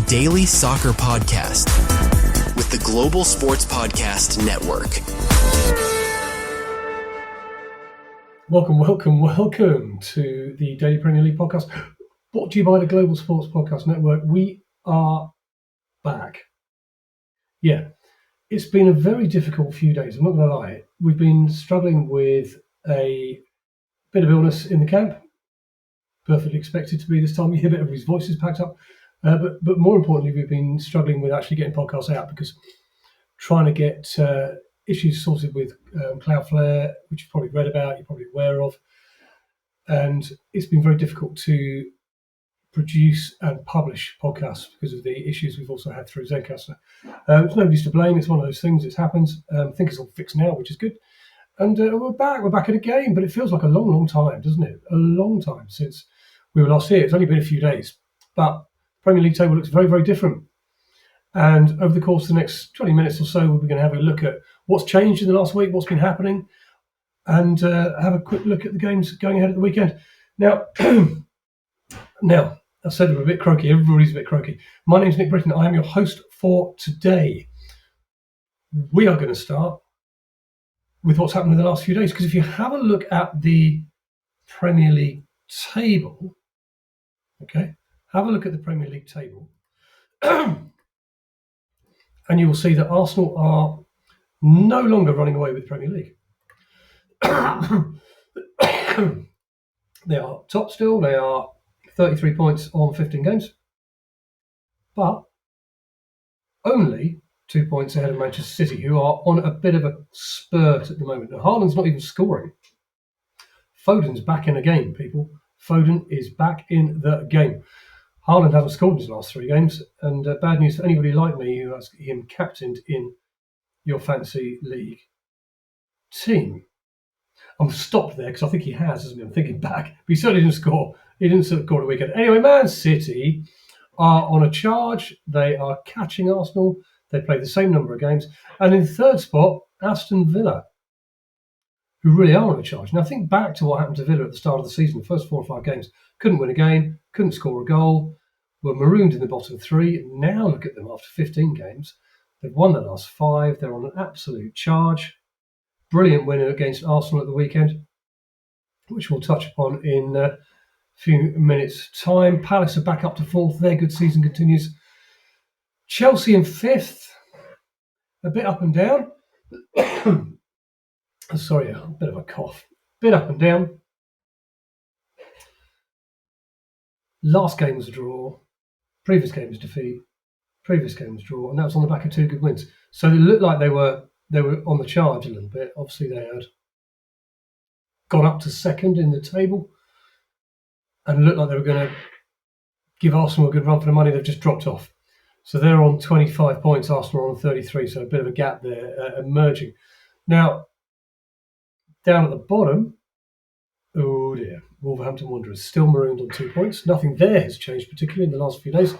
daily soccer podcast with the Global Sports Podcast Network. Welcome to the Daily Premier League podcast, brought to you by the Global Sports Podcast Network. We are back. Yeah, it's been a very difficult few days, I'm not going to lie. We've been struggling with a bit of illness in the camp. Perfectly expected to be this time of year, but everybody's voice is packed up. But more importantly, we've been struggling with actually getting podcasts out because trying to get issues sorted with Cloudflare, which you've probably read about, you're probably aware of. And it's been very difficult to produce and publish podcasts because of the issues we've also had through Zencastr. It's nobody's to blame. It's one of those things. It happens. I think it's all fixed now, which is good. And we're back. We're back at a game, but it feels like a long time, doesn't it? A long time since we were last here. It's only been a few days, but Premier League table looks very, very different. And over the course of the next 20 minutes or so, we're going to have a look at what's changed in the last week, what's been happening, and have a quick look at the games going ahead at the weekend. Now, I said I'm a bit croaky. Everybody's a bit croaky. My name's Nick Britton. I am your host for today. We are going to start with what's happened in the last few days, because if you have a look at the Premier League table, okay, have a look at the Premier League table, and you will see that Arsenal are no longer running away with the Premier League. They are top still. They are 33 points on 15 games, but only 2 points ahead of Manchester City, who are on a bit of a spurt at the moment. Now, Haaland's not even scoring. Foden's back in the game, people. Foden is back in the game. Haaland hasn't scored in his last 3 games, and bad news for anybody like me who has him captained in your fantasy league team. I'm stopped there because I think he has, hasn't he? I'm thinking back. But he certainly didn't score. He didn't score the weekend. Anyway, Man City are on a charge. They are catching Arsenal. They play the same number of games. And in third spot, Aston Villa, who really are on a charge. Now, think back to what happened to Villa at the start of the season. The first 4 or 5 games, couldn't win a game, couldn't score a goal, were marooned in the bottom 3. Now look at them after 15 games. They've won their last 5. They're on an absolute charge. Brilliant win against Arsenal at the weekend, which we'll touch upon in a few minutes' time. Palace are back up to 4th. Their good season continues. Chelsea in 5th. A bit up and down. Sorry, a bit of a cough. Bit up and down. Last game was a draw. Previous game was defeat. Previous game was draw. And that was on the back of 2 good wins. So it looked like they were on the charge a little bit. Obviously, they had gone up to 2nd in the table and looked like they were going to give Arsenal a good run for the money. They've just dropped off. So they're on 25 points. Arsenal are on 33. So a bit of a gap there emerging. Now, down at the bottom, oh dear, Wolverhampton Wanderers still marooned on 2 points. Nothing there has changed particularly in the last few days.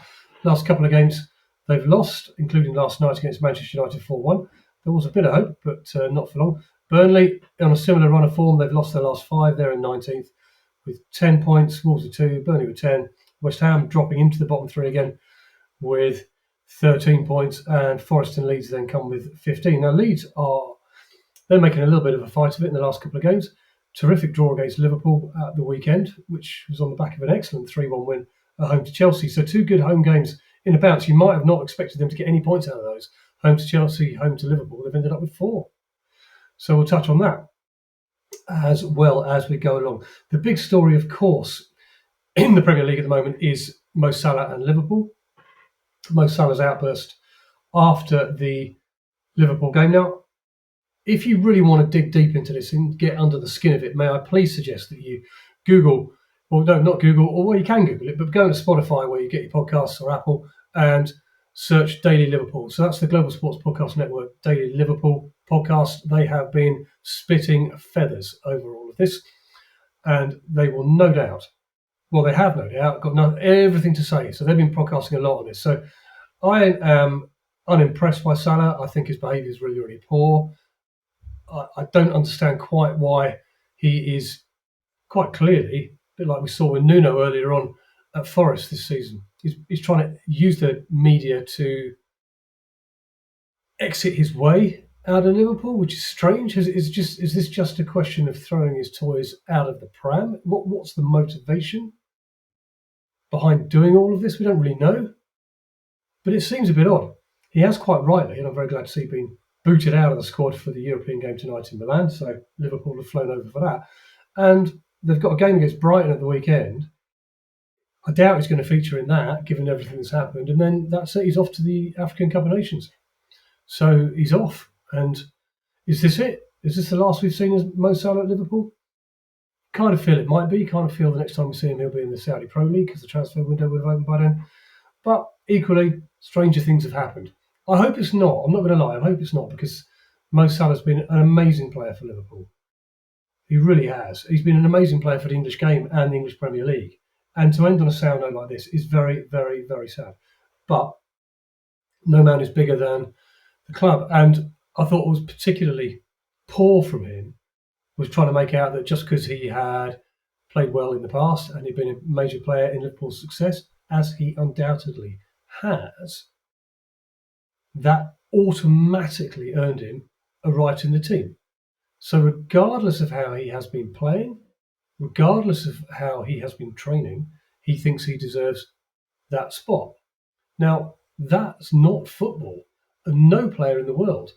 Last couple of games they've lost, including last night against Manchester United 4-1. There was a bit of hope, but not for long. Burnley, on a similar run of form, they've lost their last 5. They're in 19th with 10 points. Wolves with 2, Burnley with 10. West Ham dropping into the bottom 3 again with 13 points. And Forest and Leeds then come with 15. Now, Leeds they're making a little bit of a fight of it in the last couple of games. Terrific draw against Liverpool at the weekend, which was on the back of an excellent 3-1 win at home to Chelsea. So 2 good home games in a bounce. You might have not expected them to get any points out of those. Home to Chelsea, home to Liverpool. They've ended up with 4. So we'll touch on that as well as we go along. The big story, of course, in the Premier League at the moment is Mo Salah and Liverpool. Mo Salah's outburst after the Liverpool game. Now, if you really want to dig deep into this and get under the skin of it, may I please suggest that you Google, or no, not Google, or well, you can Google it, but go to Spotify where you get your podcasts or Apple and search Daily Liverpool. So that's the Global Sports Podcast Network, Daily Liverpool podcast. They have been spitting feathers over all of this, and they will no doubt, well, they have no doubt got everything to say. So they've been podcasting a lot on this. So I am unimpressed by Salah. I think his behaviour is really, really poor. I don't understand quite why he is quite clearly, a bit like we saw with Nuno earlier on, at Forest this season. He's trying to use the media to exit his way out of Liverpool, which is strange. Is this just a question of throwing his toys out of the pram? What's the motivation behind doing all of this? We don't really know, but it seems a bit odd. He has quite rightly, and I'm very glad to see being booted out of the squad for the European game tonight in Milan. So Liverpool have flown over for that, and they've got a game against Brighton at the weekend. I doubt he's going to feature in that, given everything that's happened. And then that's it. He's off to the African Cup of Nations. So he's off. And is this it? Is this the last we've seen of Mo Salah at Liverpool? Kind of feel it might be. Kind of feel the next time we see him, he'll be in the Saudi Pro League because the transfer window would have opened by then. But equally, stranger things have happened. I hope it's not. I'm not going to lie. I hope it's not, because Mo Salah's been an amazing player for Liverpool. He really has. He's been an amazing player for the English game and the English Premier League. And to end on a sour note like this is very, very, very sad. But no man is bigger than the club. And I thought what was particularly poor from him was trying to make out that just because he had played well in the past and he'd been a major player in Liverpool's success, as he undoubtedly has, that automatically earned him a right in the team. So regardless of how he has been playing, regardless of how he has been training, he thinks he deserves that spot. Now, that's not football, and no player in the world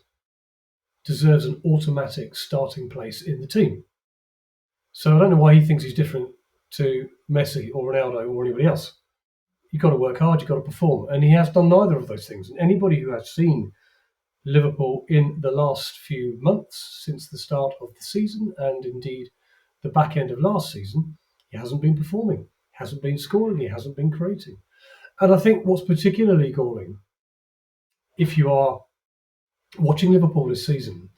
deserves an automatic starting place in the team. So I don't know why he thinks he's different to Messi or Ronaldo or anybody else. You've got to work hard, you've got to perform, and he has done neither of those things. And anybody who has seen Liverpool in the last few months since the start of the season, and indeed the back end of last season, he hasn't been performing, he hasn't been scoring, he hasn't been creating. And I think what's particularly galling, if you are watching Liverpool this season,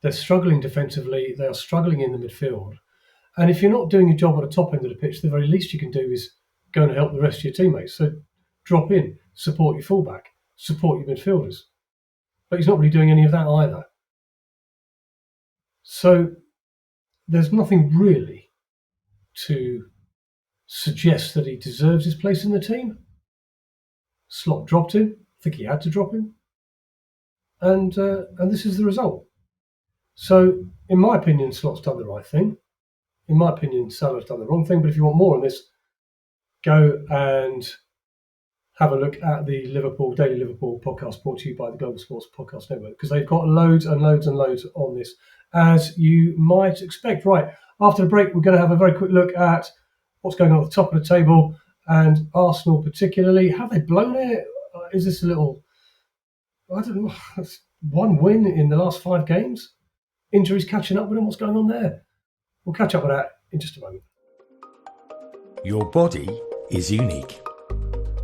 they're struggling defensively, they are struggling in the midfield. And if you're not doing your job at the top end of the pitch, the very least you can do is go and help the rest of your teammates. So drop in, support your fullback, support your midfielders. But he's not really doing any of that either. So there's nothing really to suggest that he deserves his place in the team. Slot dropped him. I think he had to drop him. And this is the result. So, in my opinion, Slot's done the right thing. In my opinion, Salah's done the wrong thing. But if you want more on this, go and have a look at the Daily Liverpool podcast brought to you by the Global Sports Podcast Network, because they've got loads and loads and loads on this, as you might expect. Right, after the break, we're going to have a very quick look at what's going on at the top of the table, and Arsenal particularly. Have they blown it? Is this a little, I don't know, one win in the last 5 games? Injuries catching up with them? What's going on there? We'll catch up with that in just a moment. Your body is unique.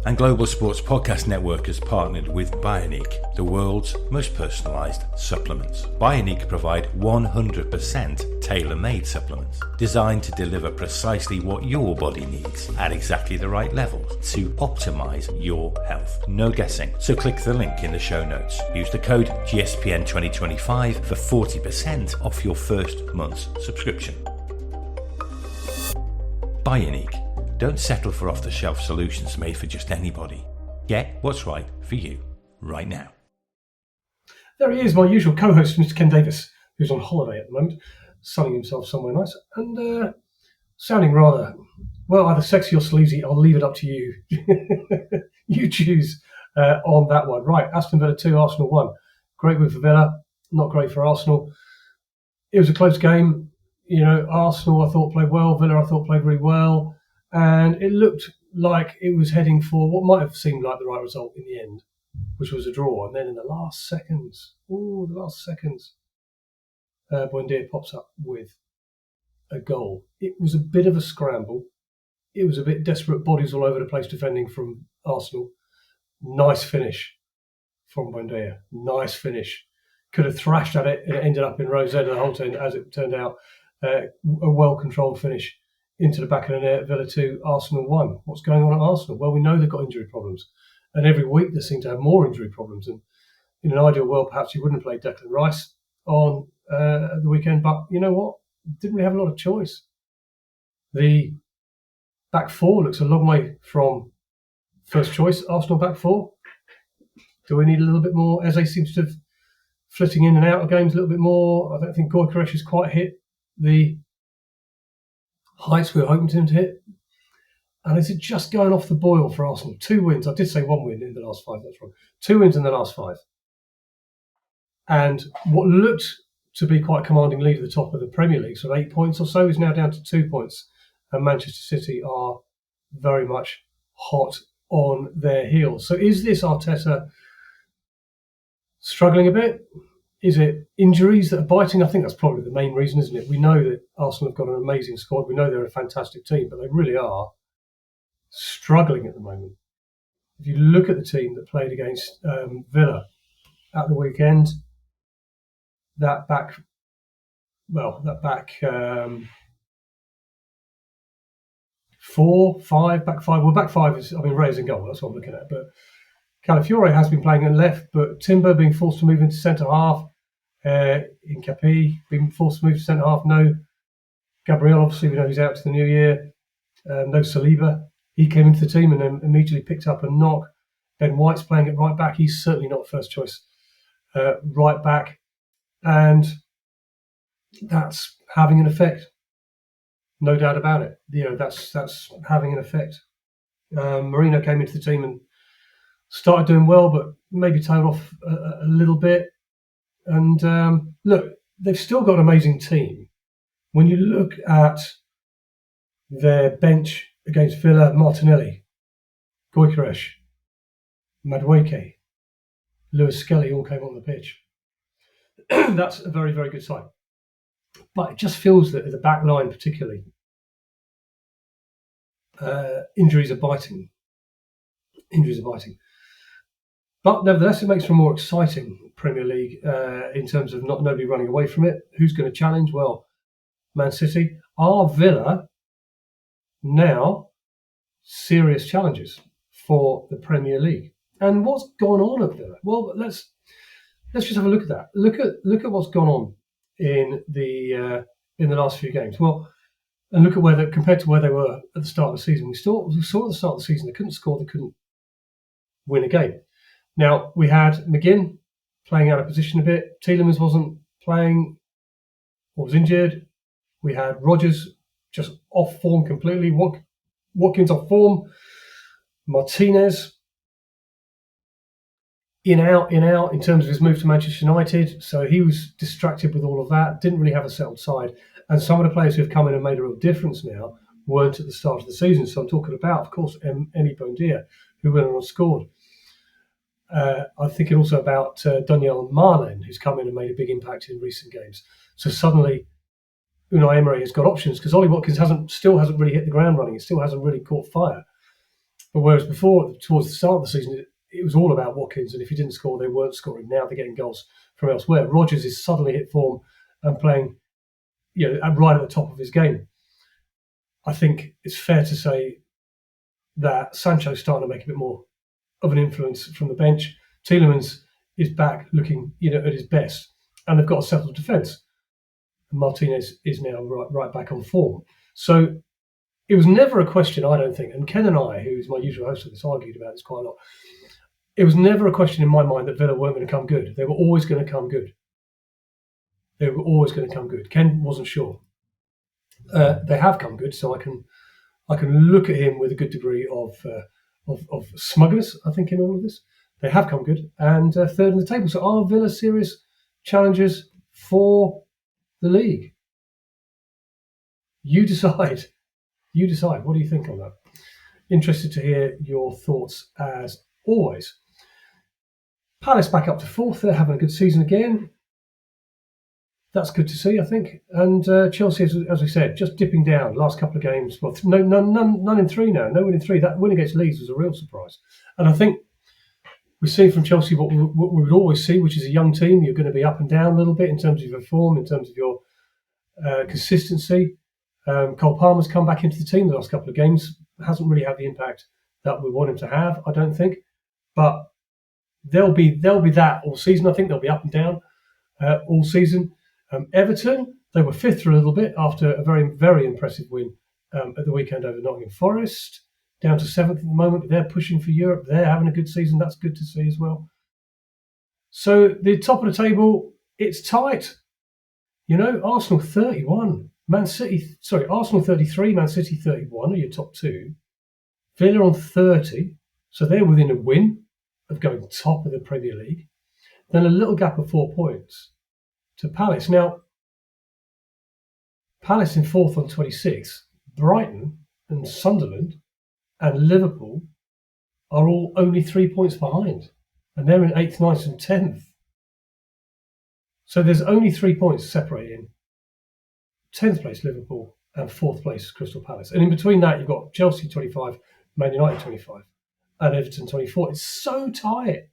And Global Sports Podcast Network has partnered with Bioniq, the world's most personalised supplements. Bioniq provide 100% tailor-made supplements designed to deliver precisely what your body needs at exactly the right levels to optimise your health. No guessing. So click the link in the show notes. Use the code GSPN2025 for 40% off your first month's subscription. Bioniq. Don't settle for off-the-shelf solutions made for just anybody. Get what's right for you right now. There he is, my usual co-host, Mr. Ken Davis, who's on holiday at the moment, sunning himself somewhere nice, and sounding rather, well, either sexy or sleazy. I'll leave it up to you. You choose on that one. Right, Aston Villa 2, Arsenal 1. Great win for Villa, not great for Arsenal. It was a close game. You know, Arsenal, I thought, played well. Villa, I thought, played really well. And it looked like it was heading for what might have seemed like the right result in the end, which was a draw. And then in the last seconds, Buendia pops up with a goal. It was a bit of a scramble. It was a bit desperate, bodies all over the place defending from Arsenal. Nice finish from Buendia. Nice finish. Could have thrashed at it and it ended up in Rosetta the whole time, as it turned out. A well-controlled finish into the back of the net. Villa 2, Arsenal 1. What's going on at Arsenal? Well, we know they've got injury problems. And every week they seem to have more injury problems. And in an ideal world, perhaps you wouldn't play Declan Rice on the weekend. But you know what? Didn't really have a lot of choice. The back four looks a long way from first choice Arsenal back four. Do we need a little bit more? Eze seems to have flitting in and out of games a little bit more. I don't think Gyökeres has quite hit the heights we were hoping him to hit. And is it just going off the boil for Arsenal? 2 wins. I did say 1 win in the last 5. That's wrong. 2 wins in the last 5. And what looked to be quite a commanding lead at the top of the Premier League, so 8 points or so, is now down to 2 points. And Manchester City are very much hot on their heels. So is this Arteta struggling a bit? Is it injuries that are biting? I think that's probably the main reason, isn't it? We know that Arsenal have got an amazing squad. We know they're a fantastic team, but they really are struggling at the moment. If you look at the team that played against Villa at the weekend, that back back five is, Reyes in goal, that's what I'm looking at. But Calafiore has been playing at left, but Timber being forced to move into centre half, in Capi being forced to move to centre half. No Gabriel, obviously we know he's out to the new year. No Saliba. He came into the team and then immediately picked up a knock. Ben White's playing at right back. He's certainly not first choice right back. And that's having an effect. No doubt about it. That's having an effect. Marino came into the team and started doing well, but maybe tailed off a little bit. And look, they've still got an amazing team. When you look at their bench against Villa, Martinelli, Gyökeres, Madueke, Lewis Skelly all came on the pitch. That's a very, very good sign. But it just feels that at the back line particularly, injuries are biting. But nevertheless, it makes for a more exciting Premier League in terms of nobody running away from it. Who's going to challenge? Well, Man City. Are Villa now serious challenges for the Premier League? And what's gone on at Villa? Well, let's just have a look at that. Look at what's gone on in the last few games. Well, and look at compared to where they were at the start of the season. We saw at the start of the season they couldn't score, they couldn't win a game. Now we had McGinn playing out of position a bit. Tielemans wasn't playing or was injured. We had Rodgers just off form completely. Watkins off form. Martinez in out in terms of his move to Manchester United. So he was distracted with all of that. Didn't really have a settled side. And some of the players who have come in and made a real difference now weren't at the start of the season. So I'm talking about, of course, Emi Buendia, who went on and scored. I'm thinking also about Daniel Marlen, who's come in and made a big impact in recent games. So suddenly, Unai Emery has got options because Ollie Watkins still hasn't really hit the ground running. He still hasn't really caught fire. But whereas before, towards the start of the season, it was all about Watkins, and if he didn't score, they weren't scoring. Now they're getting goals from elsewhere. Rodgers is suddenly hit form and playing, right at the top of his game. I think it's fair to say that Sancho's starting to make a bit more of an influence from the bench. Tielemans is back looking, at his best, and they've got a settled defence. Martinez is now right back on form. So it was never a question, I don't think, and Ken and I, who's my usual host of this, argued about this quite a lot. It was never a question in my mind that Villa weren't going to come good. They were always going to come good. Ken wasn't sure. They have come good, so I can look at him with a good degree of smugness, I think, in all of this. They have come good, and third in the table. So are Villa serious challengers for the league? You decide. What do you think on that? Interested to hear your thoughts as always. Palace back up to fourth. They're having a good season again. That's good to see, I think. And Chelsea, as we said, just dipping down. Last couple of games. Well, none in 3 now. No win in 3. That win against Leeds was a real surprise. And I think we've seen from Chelsea what we would always see, which is a young team. You're going to be up and down a little bit in terms of your form, in terms of your consistency. Cole Palmer's come back into the team the last couple of games. Hasn't really had the impact that we want him to have, I don't think. But there'll be that all season. I think they'll be up and down all season. Everton, they were fifth for a little bit after a very, very impressive win at the weekend over Nottingham Forest, down to 7th at the moment, but they're pushing for Europe. They're having a good season. That's good to see as well. So the top of the table, it's tight. Arsenal 31, Arsenal 33, Man City 31 are your top two. Villa on 30, so they're within a win of going top of the Premier League. Then a little gap of 4 points to Palace. Now, Palace in 4th on 26, Brighton and Sunderland and Liverpool are all only 3 points behind. And they're in 8th, 9th and 10th. So there's only 3 points separating 10th place Liverpool and 4th place Crystal Palace. And in between that, you've got Chelsea 25, Man United 25 and Everton 24. It's so tight.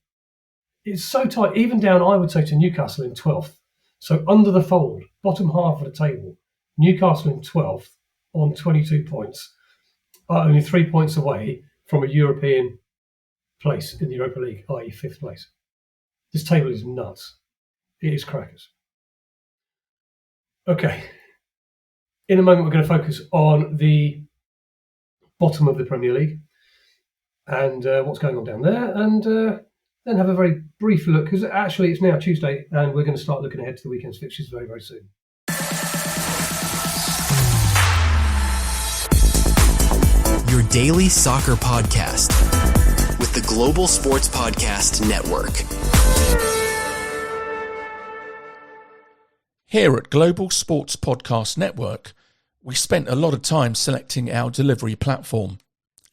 It's so tight. Even down, I would say, to Newcastle in 12th. So under the fold, bottom half of the table, Newcastle in 12th on 22 points are only 3 points away from a European place in the Europa League, i.e. 5th place. This table is nuts. It is crackers. Okay. In a moment, we're going to focus on the bottom of the Premier League and what's going on down there, and then have a very brief look, because actually it's now Tuesday and we're going to start looking ahead to the weekend's fixtures very, very soon. Your daily soccer podcast with the Global Sports Podcast Network. Here at Global Sports Podcast Network, we spent a lot of time selecting our delivery platform.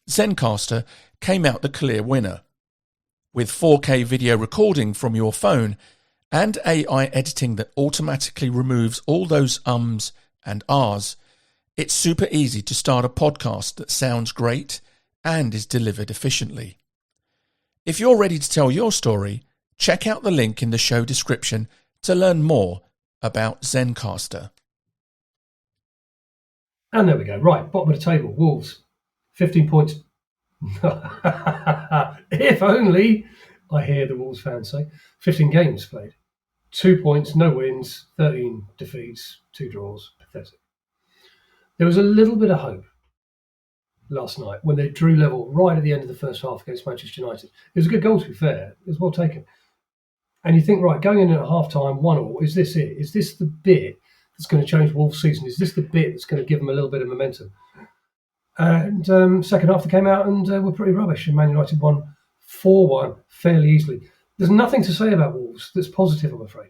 Zencastr came out the clear winner. With 4K video recording from your phone and AI editing that automatically removes all those ums and ahs, it's super easy to start a podcast that sounds great and is delivered efficiently. If you're ready to tell your story, check out the link in the show description to learn more about Zencastr. And there we go. Right, bottom of the table, Wolves, 15 points. If only, I hear the Wolves fans say. 15 games played. 2 points, no wins, 13 defeats, 2 draws. Pathetic. There was a little bit of hope last night when they drew level right at the end of the first half against Manchester United. It was a good goal, to be fair. It was well taken. And you think, right, going in at half-time, 1-1, is this it? Is this the bit that's going to change Wolves' season? Is this the bit that's going to give them a little bit of momentum? And second half, they came out and were pretty rubbish. And Man United won 4-1 fairly easily. There's nothing to say about Wolves that's positive, I'm afraid.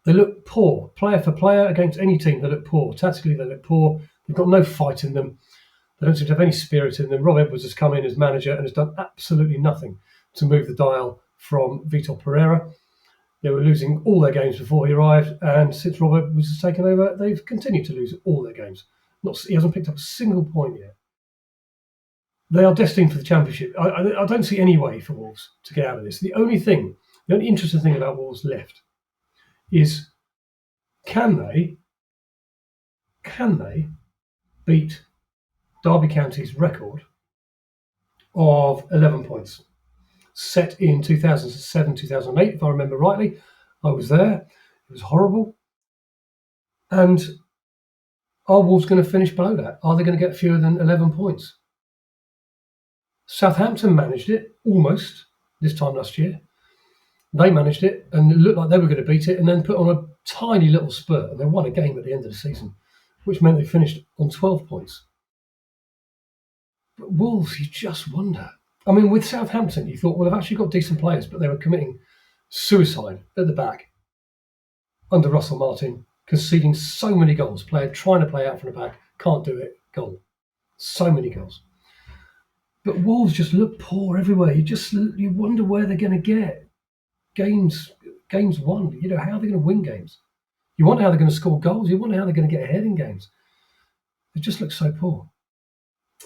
They look poor. Player for player, against any team, they look poor. Tactically, they look poor. They've got no fight in them. They don't seem to have any spirit in them. Rob Edwards has come in as manager and has done absolutely nothing to move the dial from Vitor Pereira. They were losing all their games before he arrived, and since Rob Edwards has taken over, they've continued to lose all their games. He hasn't picked up a single point yet. They are destined for the Championship. I don't see any way for Wolves to get out of this. The only interesting thing about Wolves left is can they beat Derby County's record of 11 points set in 2007-2008, if I remember rightly. I was there. It was horrible. And are Wolves going to finish below that? Are they going to get fewer than 11 points? Southampton managed it almost this time last year. They managed it and it looked like they were going to beat it and then put on a tiny little spurt, and they won a game at the end of the season, which meant they finished on 12 points. But Wolves, you just wonder. I mean, with Southampton, you thought, well, they've actually got decent players, but they were committing suicide at the back under Russell Martin, conceding so many goals. Player trying to play out from the back, can't do it, goal. So many goals. But Wolves just look poor everywhere. You wonder where they're going to get games won. You know, how are they going to win games? You wonder how they're going to score goals. You wonder how they're going to get ahead in games. They just look so poor.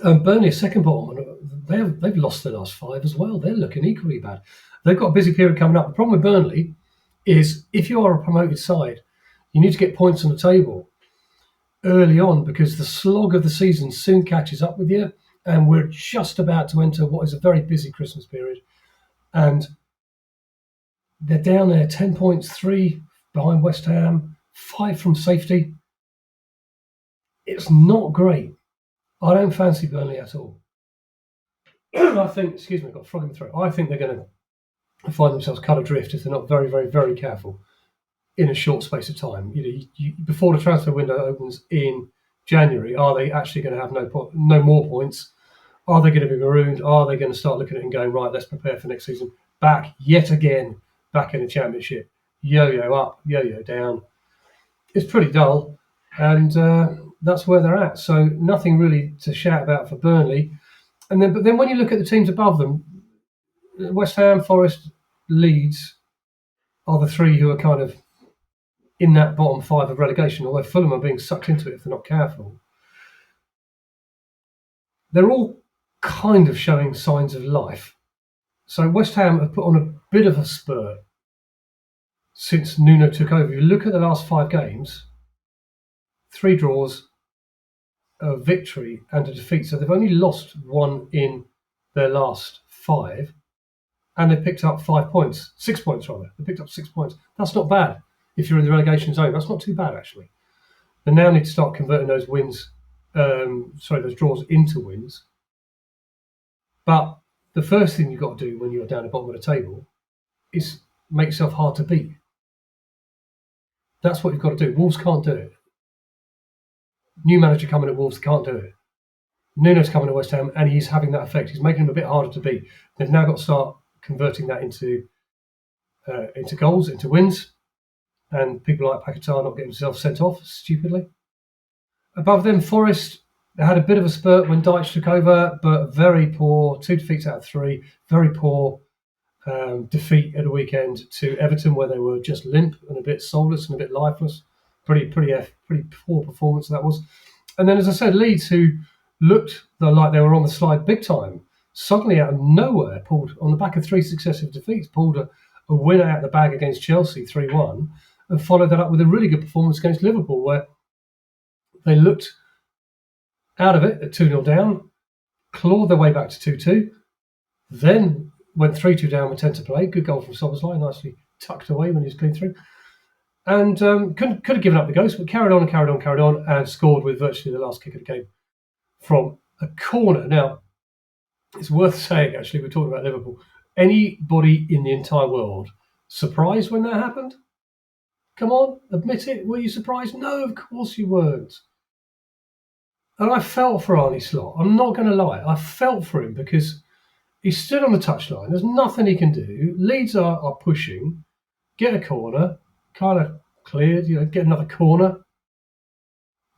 Burnley, second bottom, they've lost their last 5 as well. They're looking equally bad. They've got a busy period coming up. The problem with Burnley is if you are a promoted side, you need to get points on the table early on because the slog of the season soon catches up with you, and we're just about to enter what is a very busy Christmas period. And they're down there, 10 points, 3 behind West Ham, 5 from safety. it's not great. I don't fancy Burnley at all. I think, excuse me, I've got a frog in my throat. I think they're going to find themselves cut adrift if they're not very, very, very careful in a short space of time. Before the transfer window opens in January, are they actually going to have no more points? Are they going to be marooned? Are they going to start looking at it and going, right, let's prepare for next season? Back yet again, back in the Championship. Yo-yo up, yo-yo down. It's pretty dull, and that's where they're at. So nothing really to shout about for Burnley. But then when you look at the teams above them, West Ham, Forest, Leeds are the three who are kind of in that bottom five of relegation, although Fulham are being sucked into it if they're not careful. They're all kind of showing signs of life. So West Ham have put on a bit of a spurt since Nuno took over. If you look at the last 5 games, 3 draws, a victory and a defeat. So they've only lost 1 in their last 5, and they picked up 5 points, 6 points rather. They picked up 6 points. That's not bad. If you're in the relegation zone, that's not too bad actually. They now need to start converting those those draws into wins. But the first thing you've got to do when you're down the bottom of the table is make yourself hard to beat. That's what you've got to do. Wolves can't do it. New manager coming at Wolves can't do it. Nuno's coming to West Ham and he's having that effect. He's making them a bit harder to beat. They've now got to start converting that into goals, into wins. And people like Paquetá not getting himself sent off stupidly. Above them, Forest, they had a bit of a spurt when Dyche took over, but very poor. 2 defeats out of 3. Very poor defeat at the weekend to Everton, where they were just limp and a bit soulless and a bit lifeless. Pretty poor performance that was. And then, as I said, Leeds, who looked like they were on the slide big time, suddenly out of nowhere pulled, on the back of 3 successive defeats, pulled a winner out of the bag against Chelsea 3-1, and followed that up with a really good performance against Liverpool, where they looked out of it at 2-0 down, clawed their way back to 2-2, then went 3-2 down with 10 to play. Good goal from Szoboszlai, nicely tucked away when he was clean through. And could have given up the ghost, but carried on, and scored with virtually the last kick of the game from a corner. Now, it's worth saying, actually, we're talking about Liverpool. Anybody in the entire world surprised when that happened? Come on, admit it. Were you surprised? No, of course you weren't. And I felt for Arne Slot. I'm not going to lie. I felt for him because he stood on the touchline. There's nothing he can do. Leeds are pushing, get a corner, kind of cleared, get another corner.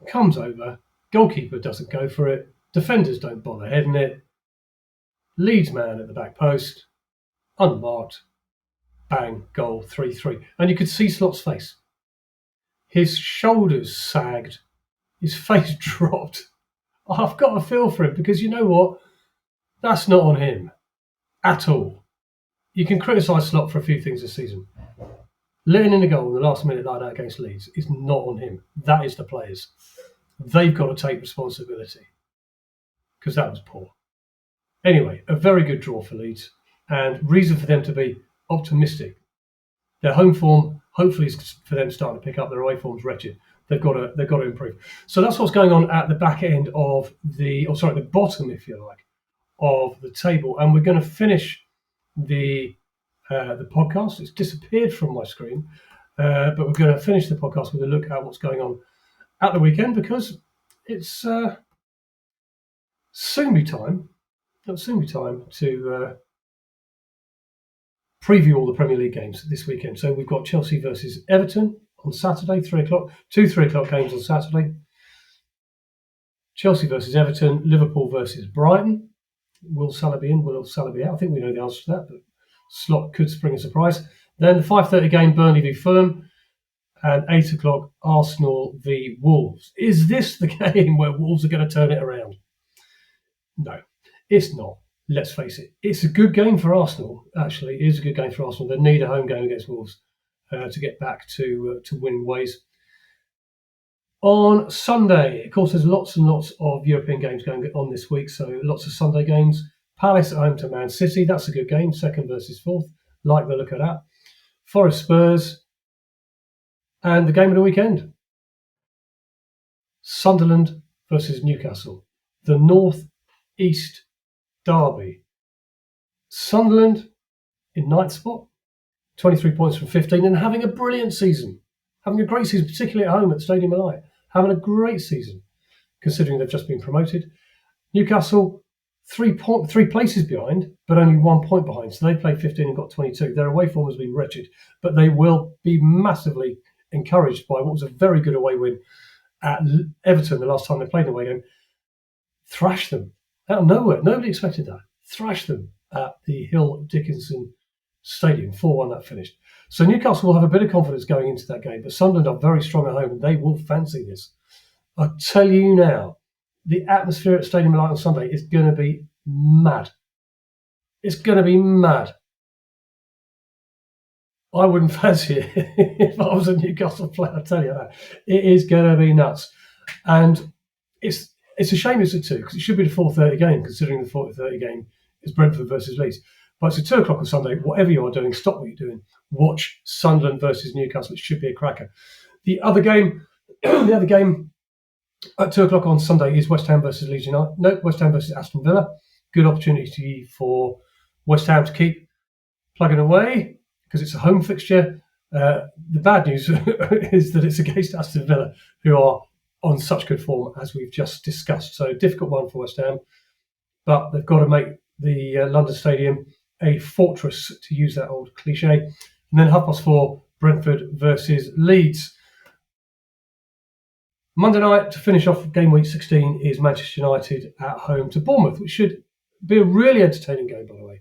Comes over. Goalkeeper doesn't go for it. Defenders don't bother heading it. Leeds man at the back post. Unmarked. Bang, goal, 3-3. And you could see Slot's face. His shoulders sagged. His face dropped. I've got a feel for him because you know what? That's not on him at all. You can criticise Slot for a few things this season. Letting in a goal in the last minute like that against Leeds is not on him. That is the players. They've got to take responsibility because that was poor. Anyway, a very good draw for Leeds and reason for them to be optimistic. Their home form hopefully is for them starting to pick up. Their away form's wretched. They've got to improve. So that's what's going on at the back end of the bottom, if you like, of the table. And we're going to finish the podcast. It's disappeared from my screen, but we're going to finish the podcast with a look at what's going on at the weekend because it's soon be time to preview all the Premier League games this weekend. So we've got Chelsea versus Everton on Saturday, 3 o'clock. 2 3 o'clock games on Saturday. Chelsea versus Everton, Liverpool versus Brighton. Will Salah be in? Will Salah be out? I think we know the answer to that, but Slot could spring a surprise. Then the 5:30 game, Burnley v Fulham, and 8 o'clock, Arsenal v Wolves. Is this the game where Wolves are going to turn it around? No, it's not. Let's face it. It's a good game for Arsenal, actually. It is a good game for Arsenal. They need a home game against Wolves to get back to winning ways. On Sunday, of course, there's lots and lots of European games going on this week, so lots of Sunday games. Palace at home to Man City. That's a good game, 2nd versus 4th. Like the look of that. Forest Spurs. And the game of the weekend. Sunderland versus Newcastle, the North East derby. Sunderland in 9th spot, 23 points from 15, and having a brilliant season. Having a great season, particularly at home at the Stadium of Light. Having a great season, considering they've just been promoted. Newcastle, 3 places behind, but only 1 point behind. So they played 15 and got 22. Their away form has been wretched, but they will be massively encouraged by what was a very good away win at Everton the last time they played an away game. Thrashed them out of nowhere. Nobody expected that. Thrashed them at the Hill Dickinson Stadium. 4-1 that finished. So Newcastle will have a bit of confidence going into that game, but Sunderland are very strong at home and they will fancy this. I tell you now, the atmosphere at Stadium of Light on Sunday is going to be mad. It's going to be mad. I wouldn't fancy it if I was a Newcastle player, I tell you that. It is going to be nuts. And it's a shame it's at 2, because it should be the 4:30 game, considering the 4:30 game is Brentford versus Leeds. But it's at 2 o'clock on Sunday. Whatever you are doing, stop what you're doing. Watch Sunderland versus Newcastle. It should be a cracker. The other game at 2 o'clock on Sunday is West Ham versus Leeds United. No, West Ham versus Aston Villa. Good opportunity for West Ham to keep plugging away because it's a home fixture. The bad news is that it's against Aston Villa, who are on such good form as we've just discussed. So difficult one for West Ham, but they've got to make the London Stadium a fortress, to use that old cliche. And then 4:30, Brentford versus Leeds. Monday night, to finish off game week 16, is Manchester United at home to Bournemouth, which should be a really entertaining game, by the way,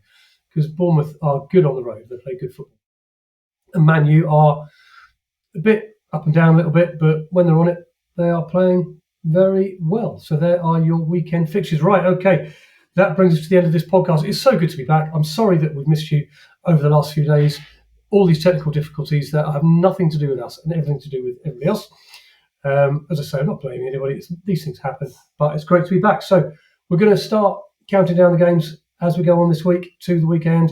because Bournemouth are good on the road. They play good football. And Man U are a bit up and down a little bit, but when they're on it, they are playing very well. So there are your weekend fixtures. Right, okay. That brings us to the end of this podcast. It's so good to be back. I'm sorry that we've missed you over the last few days. All these technical difficulties that have nothing to do with us and everything to do with everybody else. As I say, I'm not blaming anybody. These things happen, but it's great to be back. So we're going to start counting down the games as we go on this week to the weekend,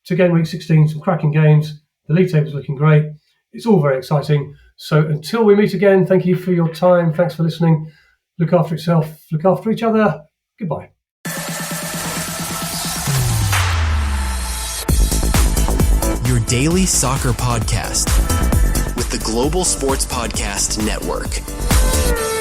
to game week 16, some cracking games. The league table's looking great. It's all very exciting. So until we meet again, thank you for your time. Thanks for listening. Look after yourself. Look after each other. Goodbye. Your daily soccer podcast with the Global Sports Podcast Network.